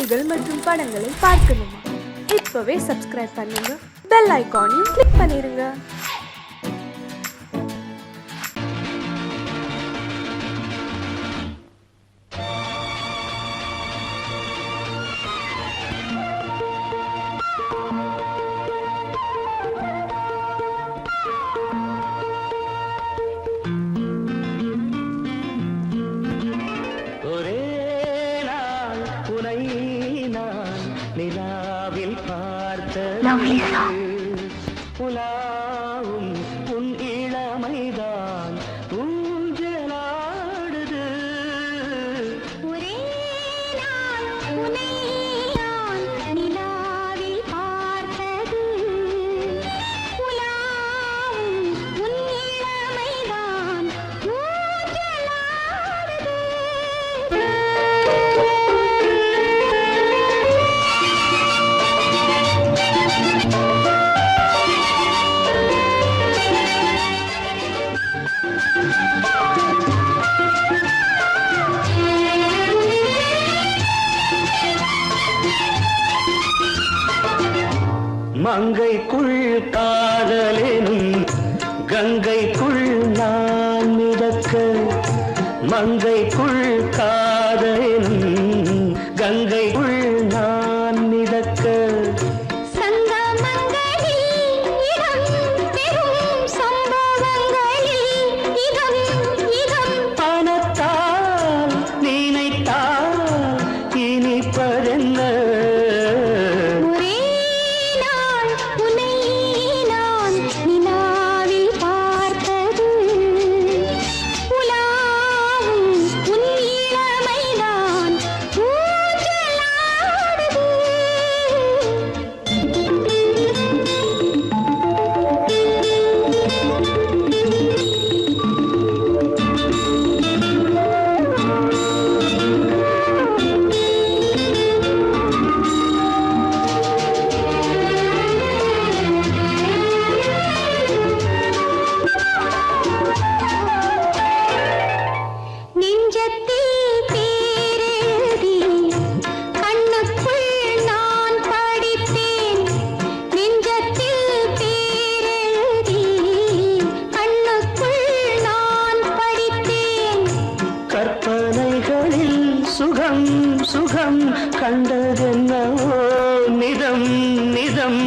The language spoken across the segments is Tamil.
செய்திகள் மற்றும் படங்களை பார்க்கணுமா? இப்பவே சப்ஸ்கிரைப் பண்ணுங்க, பெல் ஐகானையும் கிளிக் பண்ணிருங்க. புலாவும் உன் இளமைதான் ஊஞ்சலாடுது. ஒரே நாள் உன்னை நான் நிலாவில் பார்த்தது. புலாவும் உன் இளமைதான் ஊஞ்சலாடுது. மங்கைக்குள் காதலெனும் கங்கைக்குள் நான் மிதக்க, மங்கைக்குள் காதலெனும் கங்கைக்குள் நான் மிதக்க. பணத்தால் நினைத்தால் இனிப்பதென்ன? சுகம் சுகம் கண்டதென்னவோ நிதம் நிதம்.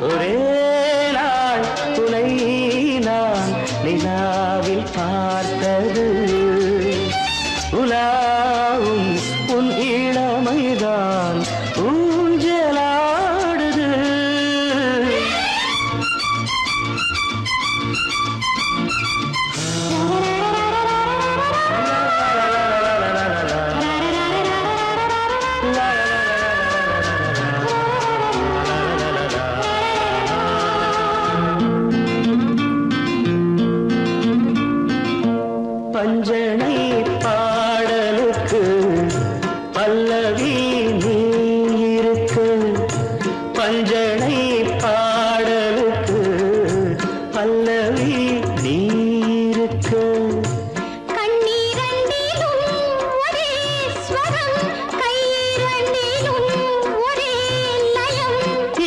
ஒரே நாள் துணை நான் நிலாவில் பார்த்தது. உலாவும் உன் இளமைதான் ஊஞ்சலாடுது. பஞ்சனை பாடலுக்கு பல்லவி நீ இருக்கு, பஞ்சனை பாடலுக்கு பல்லவி நீ இருக்கு.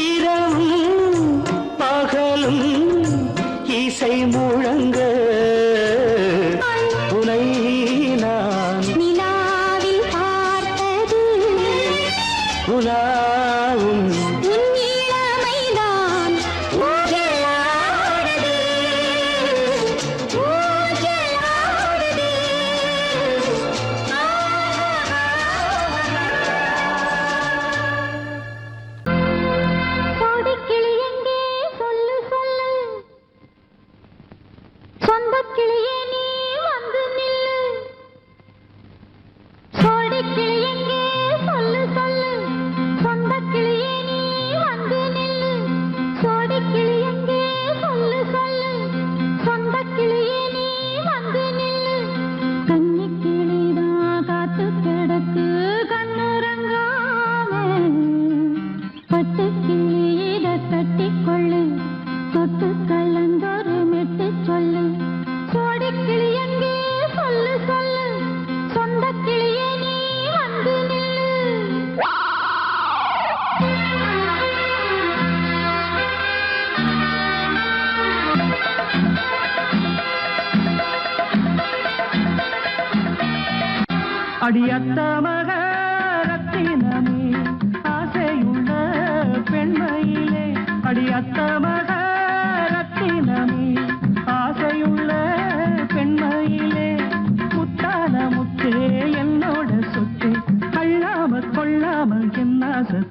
இரவும் பகலும் இசை முழங்க உனை நான் நிலாவில் பார்த்தது. உலாவும் உன் இளமைதான் ஊஞ்சலாடுது, ஊஞ்சலாடுது. கோடிக்கிளி எங்கே சொல்லு சொல்லு, சொந்தக் கிளியே நீ வந்து நில்லு. கோடிக்கிளி எங்கே சொல்லு சொல்லு, சொந்தக் கிளியே நீ வந்து நில்லு. கோடிக்கிளி எங்கே சொல்லு சொல்லு, சொந்தக் கிளியே நீ வந்து நில்லு. கன்னிக் கிளிதான் காத்து கிடக்கு கண்ணுறங்காம, பட்டுக் கிளி இத கட்டிக்கொள்ளு, தொட்டு கலந்தொரு மெட்டு சொல்லு. கோடிக் அடியத்த மக ரத்தினமே ஆசையுள்ள பெண்மையிலே அடியத்த மக ரத்தினமே ஆசையுள்ள பெண்மையிலே முத்தான முத்தே என்னோட சொத்து அள்ளாம கொள்ளாம என்ன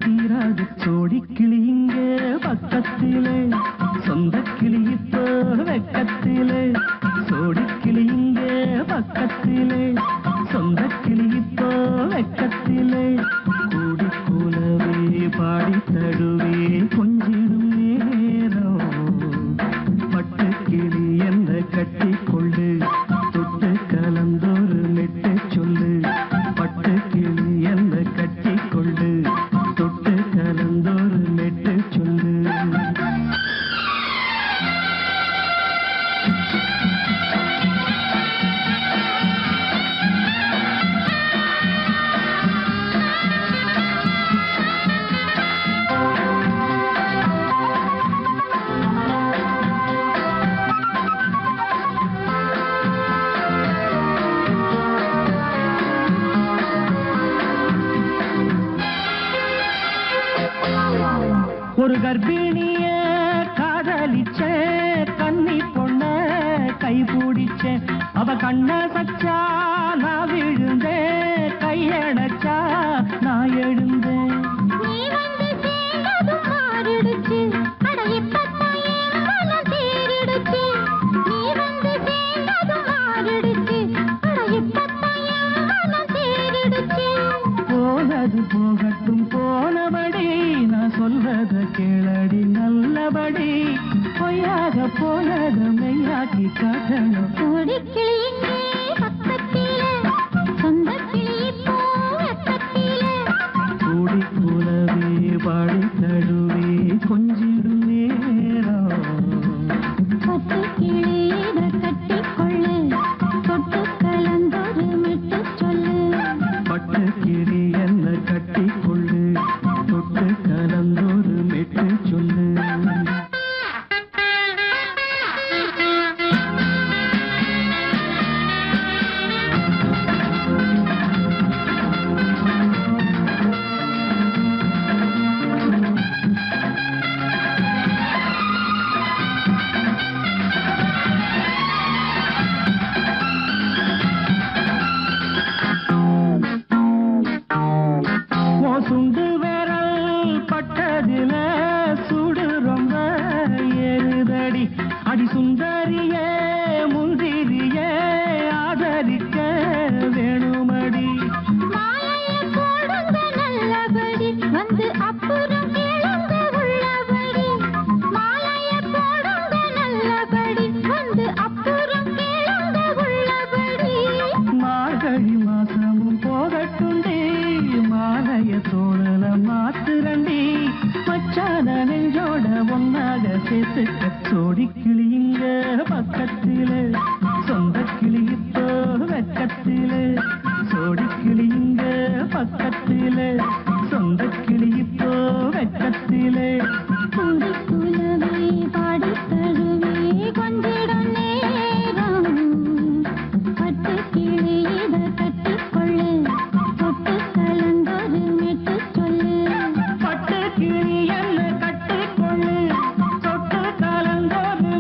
தீராது சோடி கிளி இங்கே பக்கத்திலே சொந்த கிளி இப்போ வெக்கத்திலே சோடி கிளி இங்கே பக்கத்திலே சொந்த கிளி இப்போ வெக்கத்திலே கூடி கூலவே பாடி தடுவே கொஞ்சிடும் நேரம் பட்டு கிளி என்ன கட்டி கொள்ளு தொட்டு கலந்தோரு மெட்டு சொல்லு பட்டு கிளி என்ன கட்டி கொள்ளு தொட்டு கலந்தோரு மெட்டு சொல்லு ஒரு கர்ப்பிணிய காதலிச்ச கன்னி பொண்ண கை பிடிச்ச அவ கண்ண சச்சா நான் விழுந்தேன் கையடைச்சா நான் எழுந்தேன் நீ வந்து சேர்ந்ததும் மாறிடுச்சு அட இப்பத்தான் என் மனம் தேறிடுச்சு நீ வந்து சேர்ந்ததும் மாறிடுச்சு அட இப்பத்தான் என் மனம் தேறிடுச்சு போனது போகட்டும் போனபடி நான் சொல்றத கேளடி நல்லபடி பொய்யாக போனத மெய்யாக்கி காட்டணும் சோடி கிளி இங்கே பக்கத்திலே சொந்த கிளி இப்போ வெக்கத்திலே கூடி கூலவே பாடி தடுவே கொஞ்சிடும் நேரம் பட்டு கிளி இத கட்டிக்கொள்ளு தொட்டு கலந்தொரு மெட்டு சொல்லு பட்டு கிளி என்ன கட்டி கொள்ளு தொட்டு கலந்தோரு மெட்டு சொல்லு சுண்டு விரல் பட்டதில சுடு ரொம்ப ஏறுதடி அடி சுந்தரியே முந்திரியே ஆதரிக்க வேணுமடி மாலைய போடுங்க நல்லபடி வந்து அப்புறம் கேளுங்க உள்ளபடி மாலைய போடுங்க நல்லபடி வந்து அப்புறம் கேளுங்க உள்ளபடி மார்கழி மாசமும் போகட்டுண்டி மாலைய தோழல மாத்துரண்டி மச்சான நெஞ்சோட ஒன்னாக சேர்த்துக்க சோடி கிளிங்க பக்கத்திலே சொந்த கிளி இப்போ வெக்கத்திலே சோடி கிளிங்க பக்கத்திலே சொந்த கிளி இப்போ வெக்கத்திலே குந்தி குலவை பாடி தழுவி கொஞ்சிடும் நேரம் பட்டு கிளி இத கட்டிக்கொள்ளு தொட்டு கலந்தொரு மெட்டு சொல்லு பட்டு கிளி என்ன கட்டி கொள்ளு தொட்டு கலந்தோரு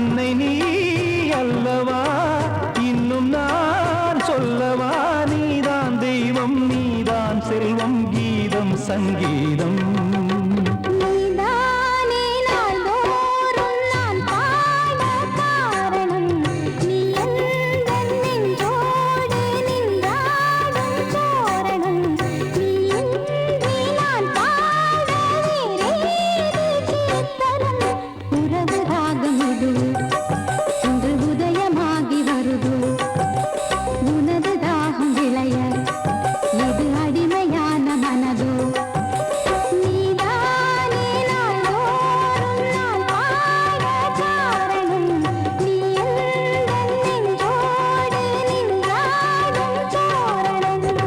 அன்னை நீ அல்லவா இன்னும் நான் சொல்லவா நீதான் தெய்வம் நீதான் செல்வம் கீதம் சங்கீதம் நீதானே நாள்தோறும் நான் பாட காரணம் நீ எந்தன் நெஞ்சோடு நின்றாடும் தோரணம் நீ இன்றி நான் பாட வேறேது கீர்த்தனம் உறவு ராகம் இது இன்று உதயமாகி வருது உனது தாகம் விளைய இது அடிமையான மனதோ நீதானே நாள்தோறும் நான் பாட காரணம் நீ எந்தன் நெஞ்சோடு நின்றாடும் தோரணம்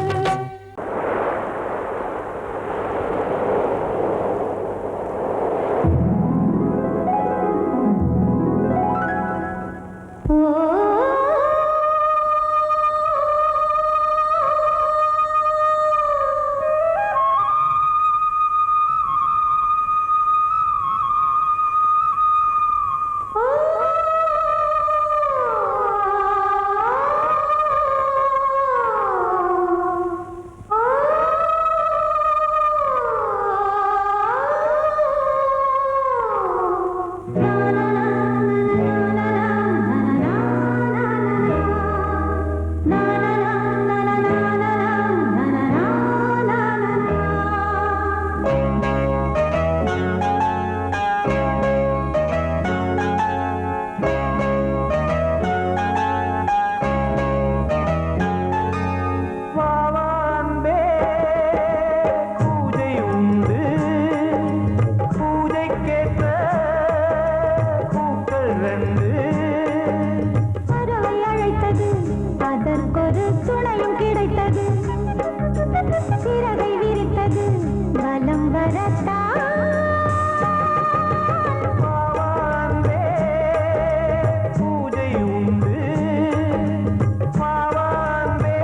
வாவான்பே பூஜை உண்டு பூஜைக்கேற்ற பூக்கள் ரெண்டு பறவை அழைத்தது அதற்கொரு துணையும் கிடைத்தது சிறகை விரித்தது வலம் வரத்தான் வாவான்பே பூஜை உண்டு வாவான்பே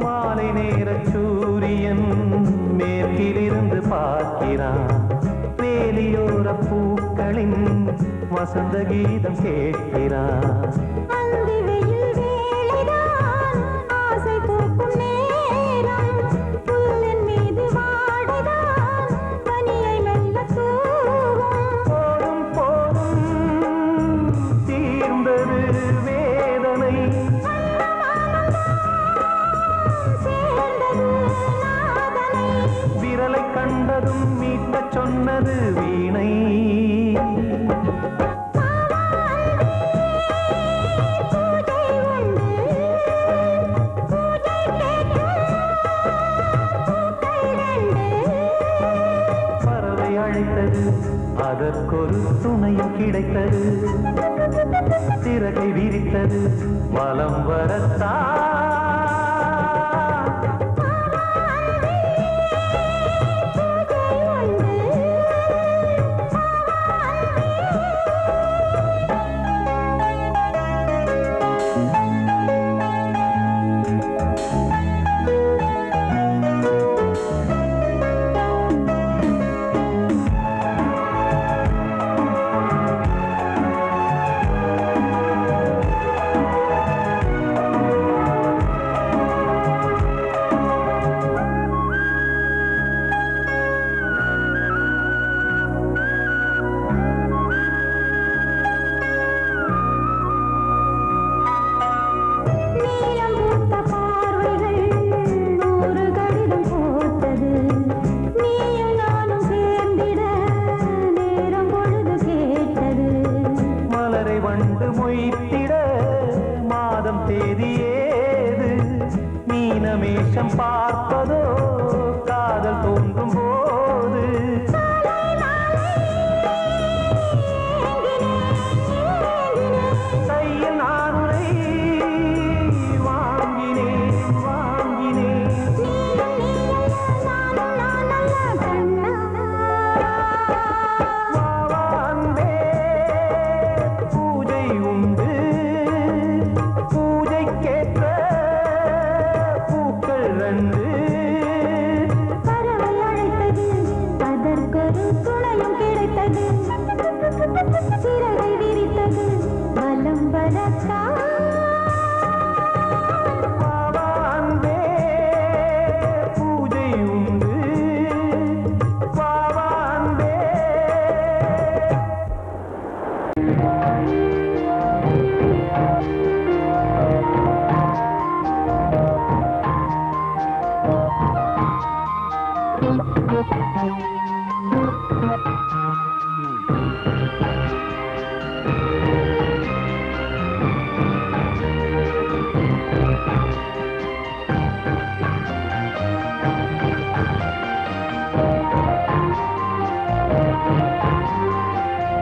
மாலை நேர சூரியன் மேற்கிலிருந்து பார்க்கிறான் வேலியோர பூக்களின் வசந்த கீதம் கேட்கிறான் அந்தி வெயில் வேளைதான் ஆசை தூக்கும் நேரம் புல்லின் மீது வாடைதான் பனியை மெல்ல தூவும் போதும் போதும் தீர்ந்தது வேதனை சேர்ந்தது நாதனை விரலை கண்டதும் மீட்டச் சொன்னது வீணை பூஜை உண்டு பூஜை கேட்கும் பூக்கள் ரெண்டு பறவை அழைத்தது அதற்கொரு துணையும் கிடைத்தது சிறகை விரித்தது வலம் வரத்தான்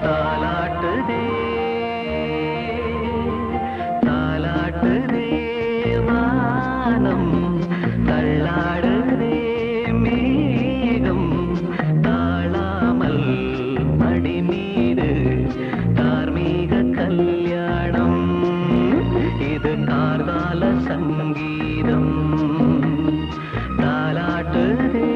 தாலாட்டுதே தாலாட்டுதே வானம் தள்ளாடுதே மேகம் தாழாமல் மடி மீது தார்மீக கல்யாணம் இது கார்கால சங்கீதம் தாலாட்டுதே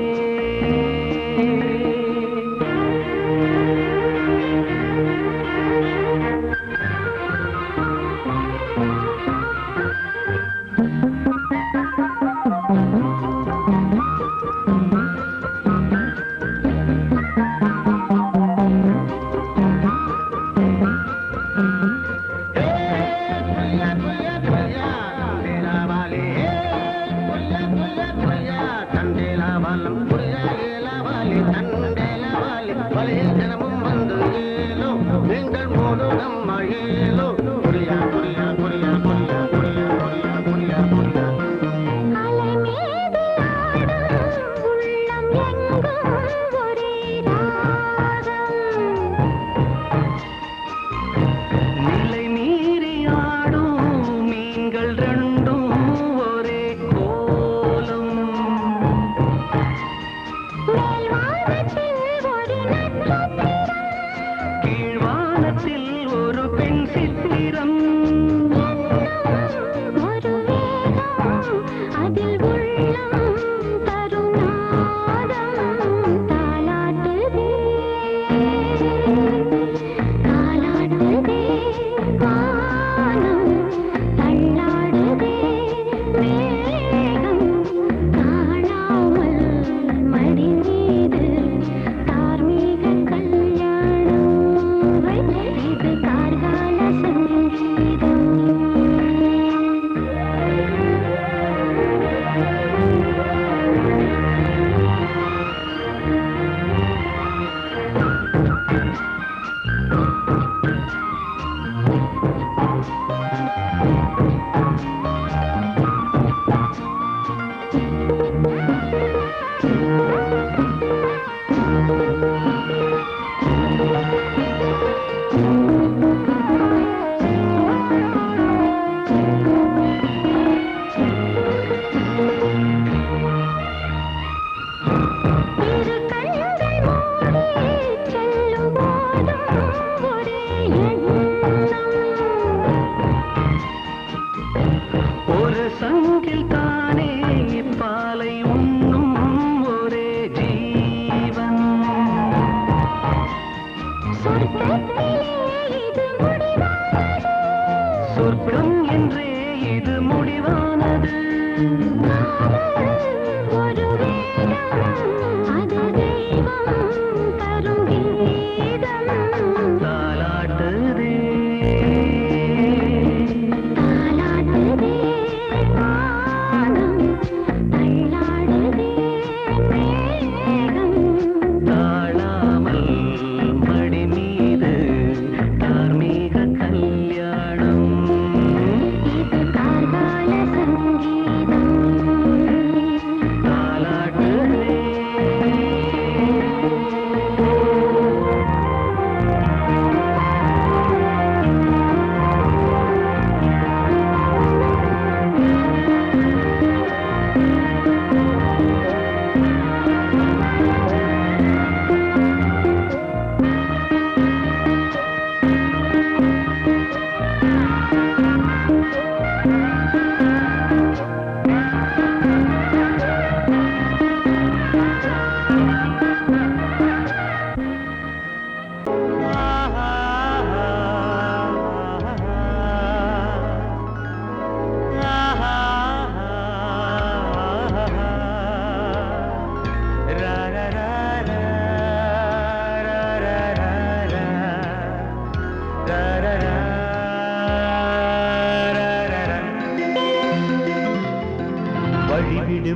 அலை மீது ஆடும் உள்ளம் எங்கும் ஒரே ராகம் நிலை மீறி ஆடும் மீன்கள் ரெண்டும் ஒரே கோலம் மேல் வானத்தில் ஒரு நட்சத்திரம் கீழ்வானத்தில் ஒரு பெண் சித்திரம் ஒரு வேகம் அதில் உள்ளம் தருநாதம் தாலாட்டுதே தாலாடுதே வானம் தள்ளாடுதே மேகம் காணாமல் மடி மீது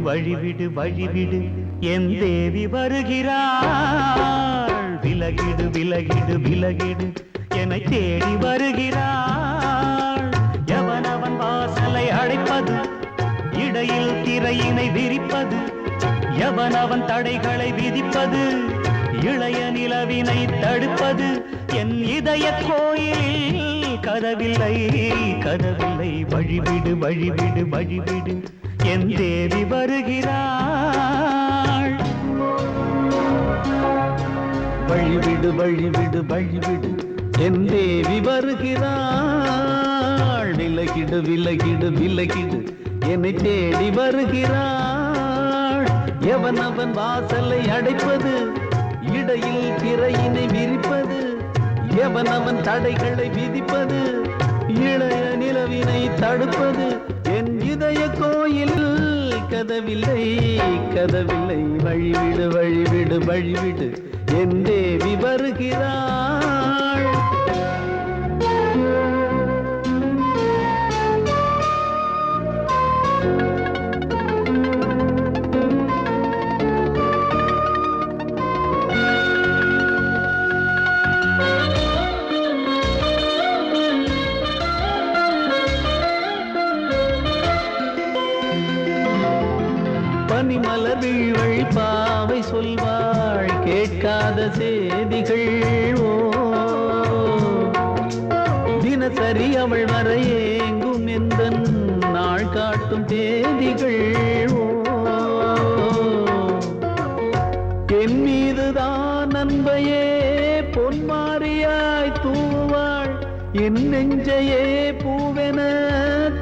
வழிவிடு வழிவிடு என் தேவி வருகிறாள். விலகிடு விலகிடு விலகிடு என்னை தேடி வருகிறாள். எவனவன் வாசலை அடைப்பது, இடையில் திரையினை விரிப்பது, எவனவன் தடைகளை விதிப்பது, இளைய நிலவினை தடுப்பது, என் இதய கோயிலில் கதவில்லை கதவில்லை. வழிவிடு வழிவிடு வழிவிடு என் தேவி வருகிறாள். வழிவிடு வழிவிடு வழிவிடு என் தேவி வருகிறாள். விலகிடு விலகிடு விலகிடு என்னை தேடி வருகிறாள். எவனவன் வாசலை அடைப்பது, இடையில் திரையினை விரிப்பது, எவனவன் தடைகளை விதிப்பது, இளைய நிலவினை தடுப்பது, என் இதய கோயில் கதவில்லை கதவில்லை. வழிவிடு வழிவிடு வழிவிடு என் தேவி வருகிறாள். பனிமலர் வீழ்வழி பாவை சொல்வாள் கேட்காத செய்திகள். ஓ தினசரி அவள் வர ஏங்கும் எந்த நாள் காட்டும் தேதிகள். ஓ என் மீதுதான் அன்பையே பொன்மாரியாய் தூவாள். என் நெஞ்சையே பூவென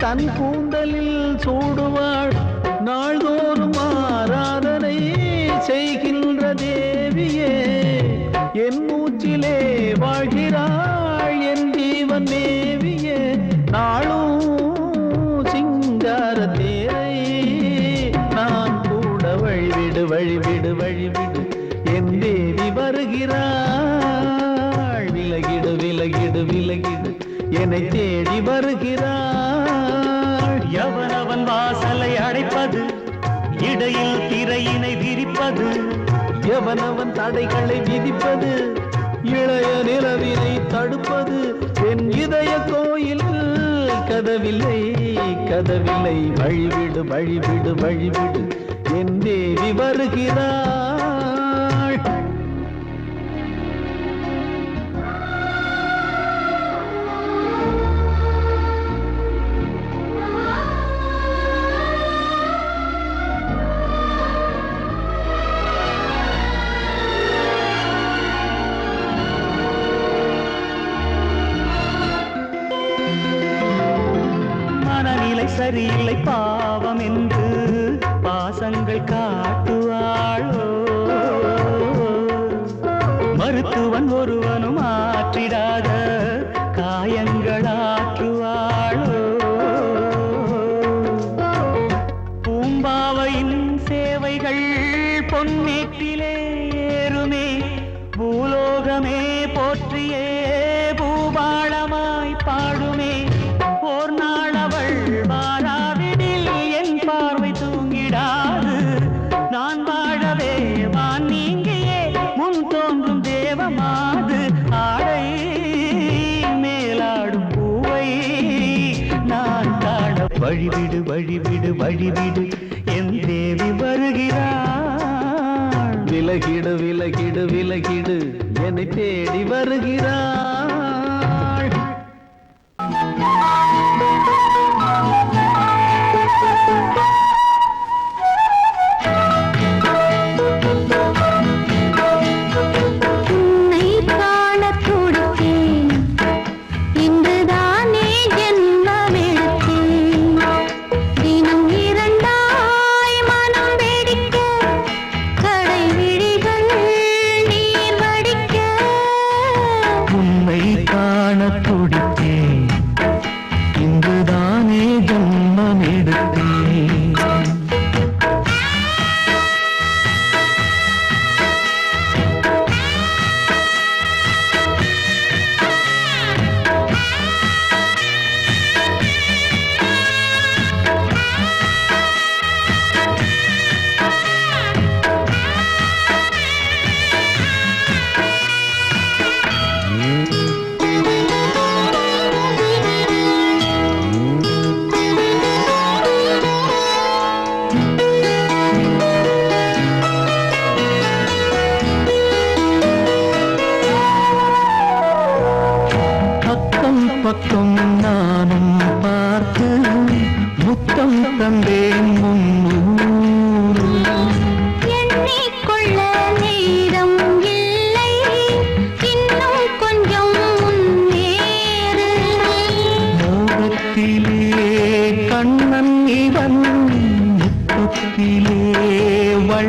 தன் கூந்தலில் சூடுவாள். நாள்தோறும் ஆராதனை செய்கின்ற தேவியே, என் மூச்சிலே வாழ்கிறாள் என் ஜீவன் தேவியே. நாளும் சிங்கார தேரை நான் கூட வழிவிடு வழிவிடு வழிவிடு என் தேவி வருகிறாள். விலகிடு விலகிடு விலகிடு என்னை தேடி வருகிறாள். எவனவன் வாசலை அடைப்பது, இடையில் திரையினை விரிப்பது, எவனவன் தடைகளை விதிப்பது, இளைய நிலவினை தடுப்பது, என் இதய கோயில் கதவில்லை கதவில்லை. வழிவிடு வழிவிடு வழிவிடு என் தேவி வருகிறாள். சரியில்லை பாவம் என்று பாசங்கள் காட்டுவாளோ. மருத்துவன் ஒருவனும் ஆற்றிடாத காயங்களாற்றுவாளோ. பூம்பாவையின் சேவைகள் பொன்னேற்றிலே ஏறுமே, பூலோகமே போற்றியே பூபாளமாய் பாடுமே. ஓர் நாள் அவள் வாராவிடில் என் பார்வை தூங்கிடாது. நான் வாழவே வான் நீங்கியே முன் தோன்றும் தேவமாது. ஆடை மேலாடும் பூவை நான் காண வழிவிடு வழிவிடு வழிவிடு என் தேவி வருகிறாள். விலகிடு விலகிடு விலகிடு என்னை தேடி வருகிறாள். உன்னை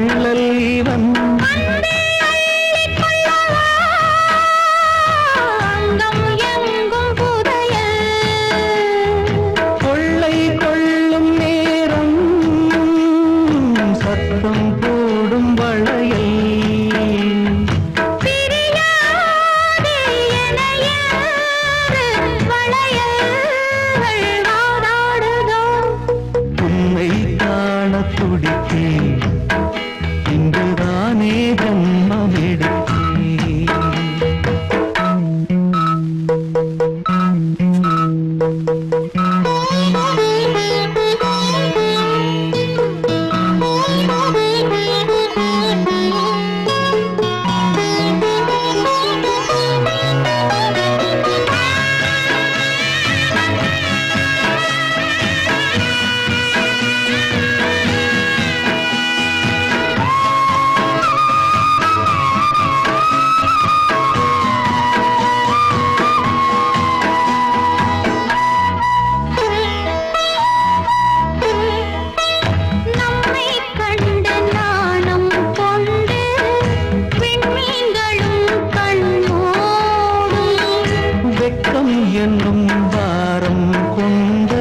வள்ளல் இவன் அங்கம் எங்கும் புதையல் கொள்ளை கொள்ளும் நேரம் சத்தம் போடும் வளையல் பிரியாதே என யாரு வளையல்கள் வாதாடுதோ உன்னை காண துடித்தேன் இங்குதானே ஜன்மம் எடுத்தேன் நம்மை கண்டு நாணம் கொண்டு விண்மீன்களும் கண்ணோடும் வெட்கம் என்னும் வாரம் கொண்டு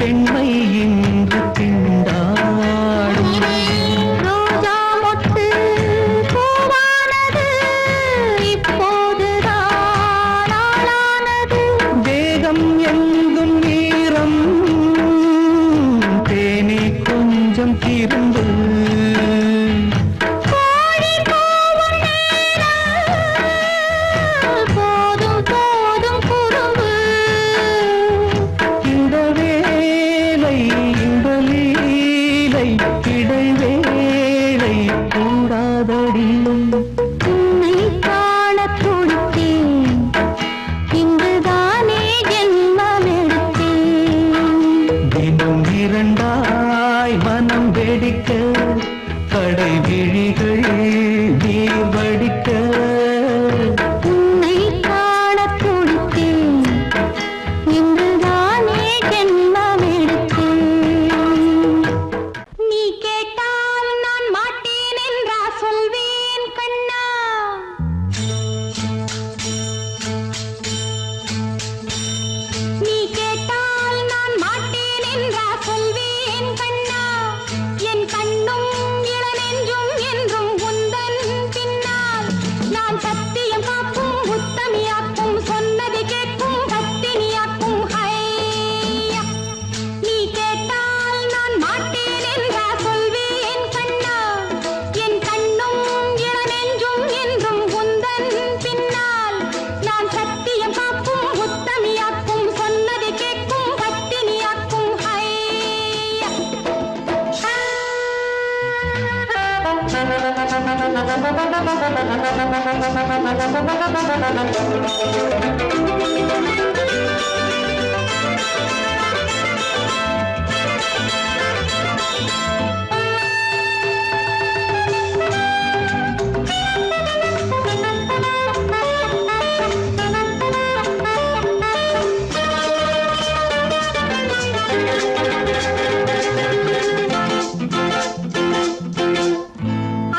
பெண்மை இன்று திண்டாடும் ரோஜா மொட்டு பூவானது இப்போதுதான் ஆளானது வேகம் எங்கும் ஈரம் தேனி கொஞ்சம் திரும்பு கோழி கூவும் நேரம் போதும் போதும் குறும்பு இந்த வேலை இந்த லீலை இடைவேளை கூடாதடியும் உன்னை காணத் துடித்தேன் இங்குதானே ஜென்மம் எடுத்தேன் தினம் இரண்டாய் மனம் வெடிக்க கடை விழிகள் நீர் வடிக்க உன்னை காணத் துடித்தேன் இங்குதானே ஜென்மம் எடுத்தேன் நீ கேட்டால் நான் மாட்டேன் என்றா சொல்வேன் கண்ணா நீ கேட்டால் நான் மாட்டேன் என்றா சொல்வேன் கண்ணா என் கண்ணும் இளநெஞ்சும் என்றும் உந்தன் பின்னால் நான் சத்தியம் காக்கும் உத்தமியாக்கும் சொன்னதை கேட்கும் கத்தினியாக்கும் ஹையா நீ கேட்டால் நான் மாட்டேன் என்றா சொல்வேன் கண்ணா என் கண்ணும் இளநெஞ்சும் என்றும் உந்தன் பின்னால் நான் சத்தியம் காக்கும் உத்தமியாக்கும் சொன்னதை கேட்கும் கத்தினியாக்கும் ஹையா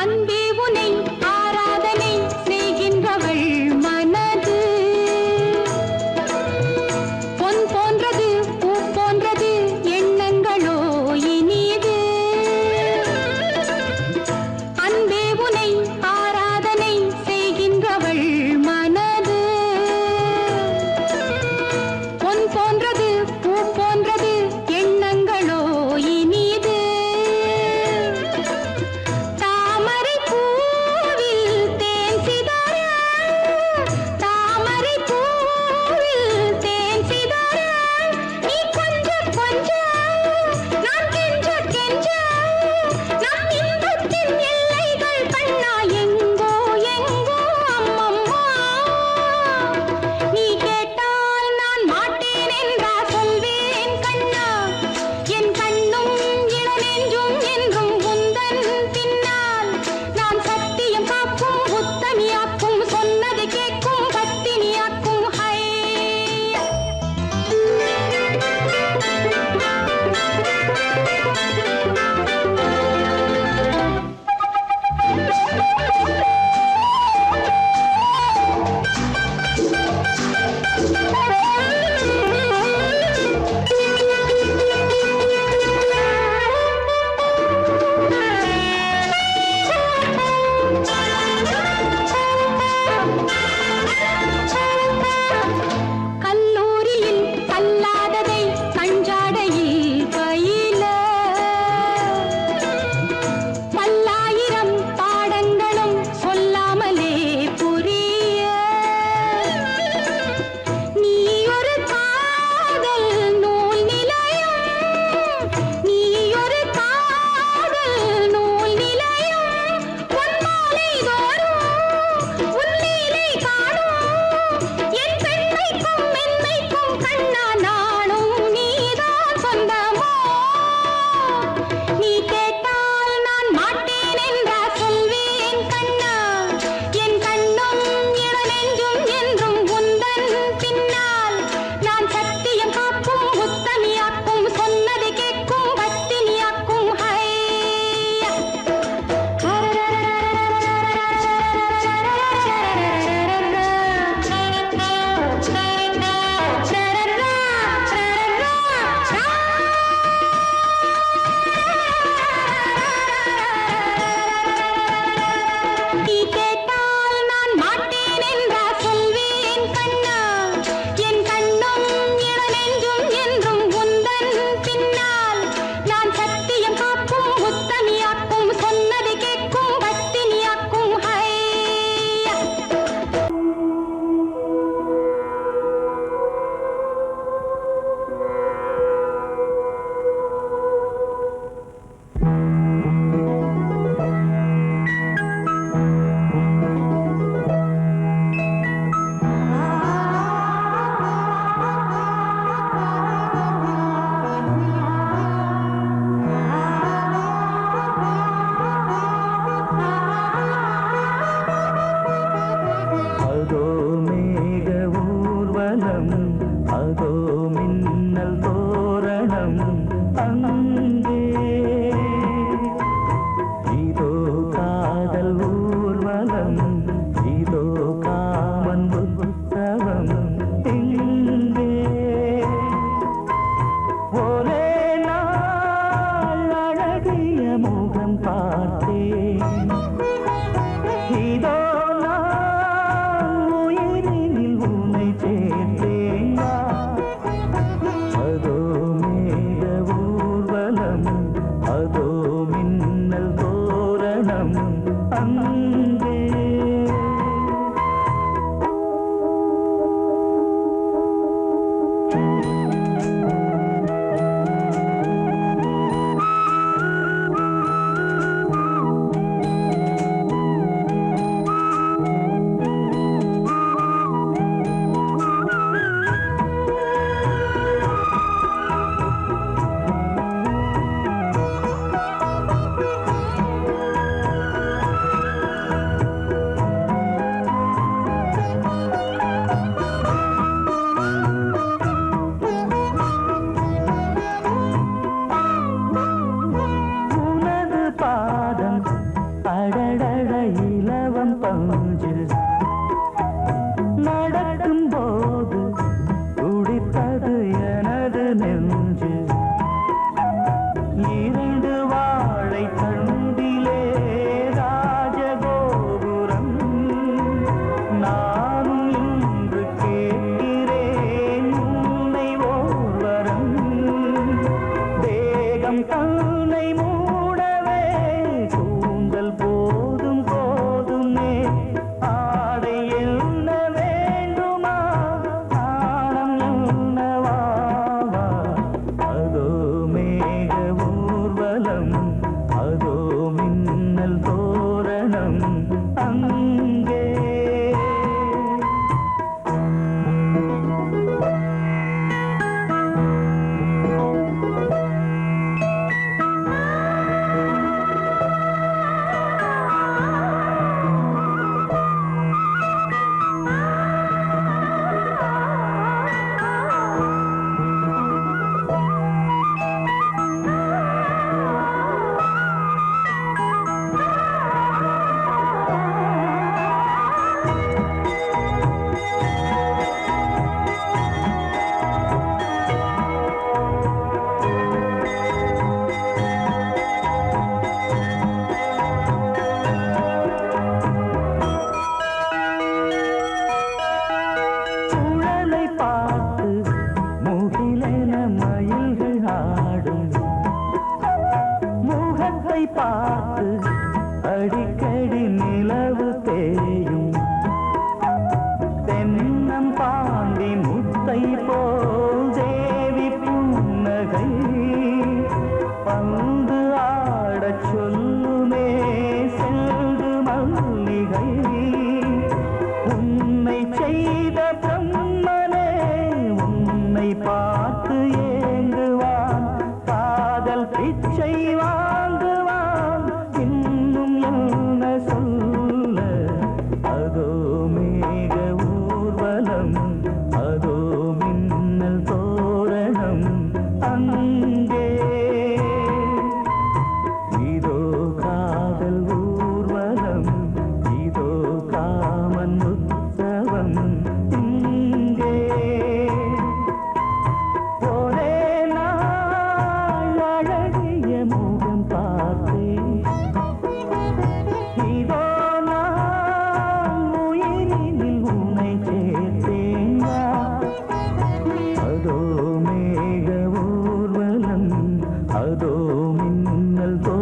அன்பே உனை ஆராதனை செய்கின்றவள் மனது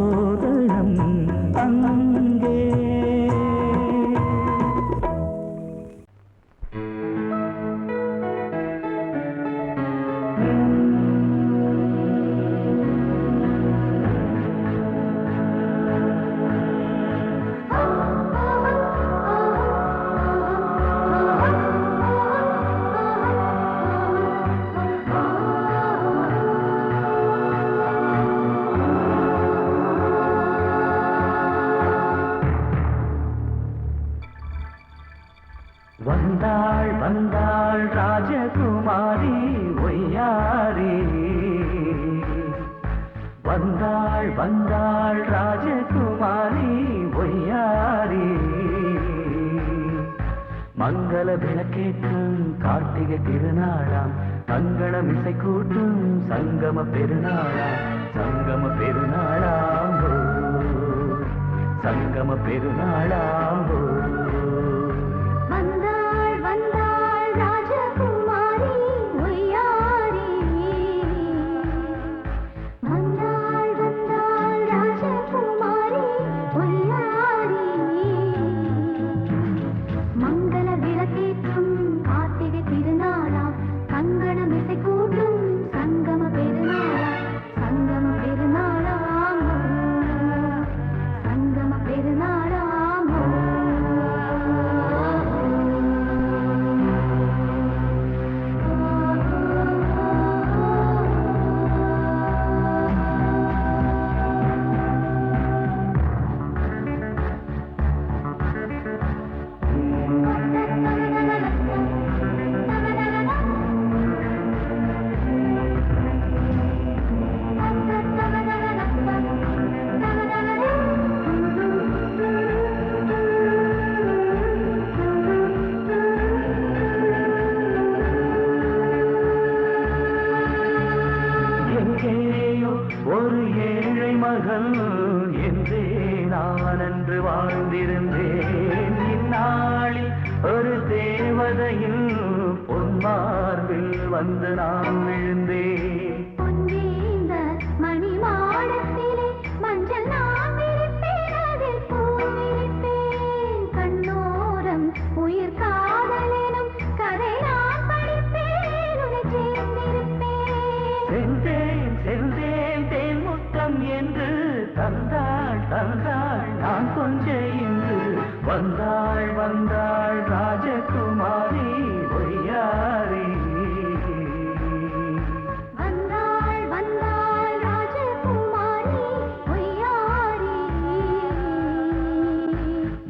ஊர்வலம் அங்கே. வந்தாள் ராஜகுமாரி ஒய்யாரி என்று வாழ்ந்திருந்தேன். இந்நாளில் ஒரு தேவதையில் பொன்மார்பில் வந்து நான் விழுந்தேன். பொன்னேந்த மணி மாடத்திலே மஞ்சள் நான் விரிப்பேன், அதில் பூ விரிப்பேன். கண்ணோரம் உயிர் காதலெனும் கதை நான் படிப்பேன், உன்னை சேர்ந்திருப்பேன். சென்றேன் சென்றேன் தேன் முத்தம் என்று தந்தாள் தந்தாள் நான் கொஞ்ச இன்று வந்தாள் வந்தாள் ராஜகுமாரி ஒய்யாரி. வந்தாள் வந்தாள் ராஜகுமாரி ஒய்யாரி.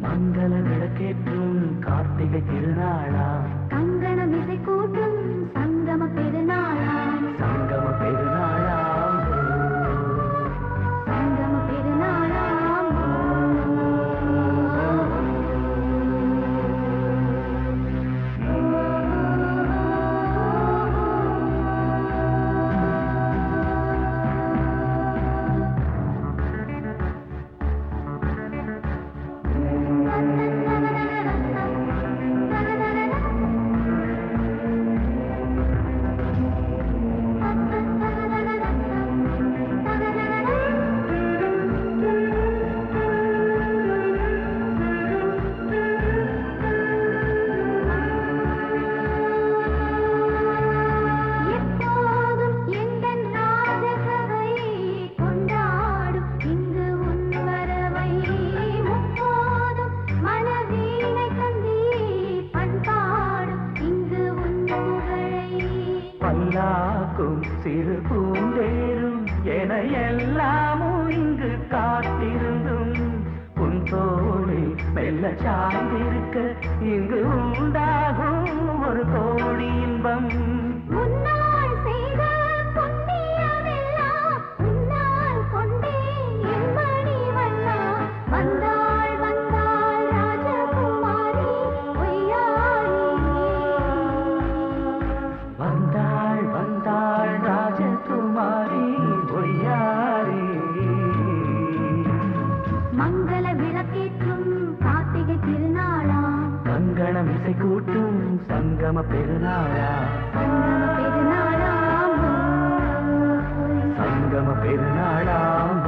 மங்கள விளக்கேற்றும் கார்த்திகை திருநாளா, கங்கணம் இசை கூட்டும் சங்கம பெருநாளாம். சங்கம பெருநாளா, சங்கம பெருநாளாம். எப்போதும் எந்தன் ராஜசபை கொண்டாடும் இங்கு உன் வரவை. முப்போதும் மனவீணை தந்தி பண்பாடும் இங்கு உன் புகழை. பல்லாக்கும் சிறு பூந்தேரும் என எல்லாமும் இங்கு காத்திருந்தும் உன் தோளில் மெல்ல சாய்ந்திருக்க இங்கு உண்டாகும் ஒரு கோடி இன்பம். முன்னால் செய்த புண்ணியமெல்லாம் உன்னால் கொண்டேன் என் மணி வண்ணா. வந்தாள் வந்தாள் ராஜகுமாரி ஒய்யாரி. வந்தாள் வந்தாள் ராஜகுமாரி ஒய்யாரி. மங்கள விளக்கேற்றும் கார்த்திகை திருநாளாம். கங்கணம் இசை கூட்டும் சங்கம பெருநாளா, சங்கம பெருநாளாம். சங்கம பெருநாளாம்.